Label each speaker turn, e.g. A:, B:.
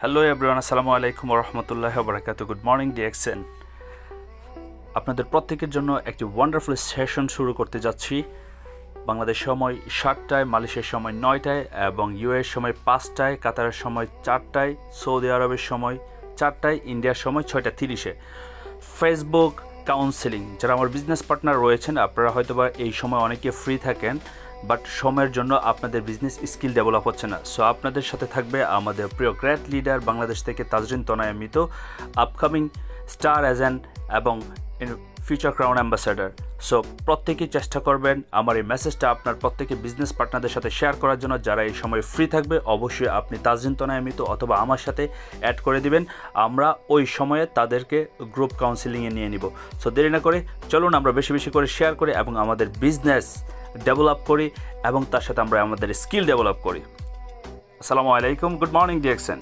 A: Hello everyone, আসসালামু আলাইকুম ওয়া রাহমাতুল্লাহি ওয়া বারাকাতুহু। Good morning DXN. আপনাদের প্রত্যেকের জন্য একটি ওয়ান্ডারফুল সেশন শুরু করতে যাচ্ছি। বাংলাদেশ সময় 7টায়, মালয়েশিয়ার সময় 9টায় এবং ইউএর সময় 5টায়, কাতারের সময় 4টায়, সৌদি আরবের সময় 4টায়, ইন্ডিয়ার সময় 6টা 30-এ। ফেসবুক কাউন্সেলিং, যারা আমার বিজনেস পার্টনার রয়েছেন, আপনারা হয়তোবা এই সময় অনেকে ফ্রি থাকেন, বাট সময়ের জন্য আপনাদের বিজনেস স্কিল ডেভেলপ হচ্ছে না। সো আপনাদের সাথে থাকবে আমাদের প্রিয় গ্রেট লিডার বাংলাদেশ থেকে তাজরিন তনয়া মিতু, আপকামিং স্টার এজেন্ট এবং ফিউচার ক্রাউন অ্যাম্বাসেডার। সো প্রত্যেকেই চেষ্টা করবেন আমার এই মেসেজটা আপনার প্রত্যেকে বিজনেস পার্টনারদের সাথে শেয়ার করার জন্য। যারা এই সময় ফ্রি থাকবে অবশ্যই আপনি তাজরিন তনয়া মিতু অথবা আমার সাথে অ্যাড করে দিবেন। আমরা ওই সময়ে তাদেরকে গ্রুপ কাউন্সিলিংয়ে নিয়ে নিব। সো দেরি না করে চলুন আমরা বেশি বেশি করে শেয়ার করি এবং আমাদের বিজনেস ডেভেলপ করি এবং তার সাথে আমরা আমাদের স্কিল ডেভেলপ করি। আসসালামু আলাইকুম, গুড মর্নিং ডিএক্সএন।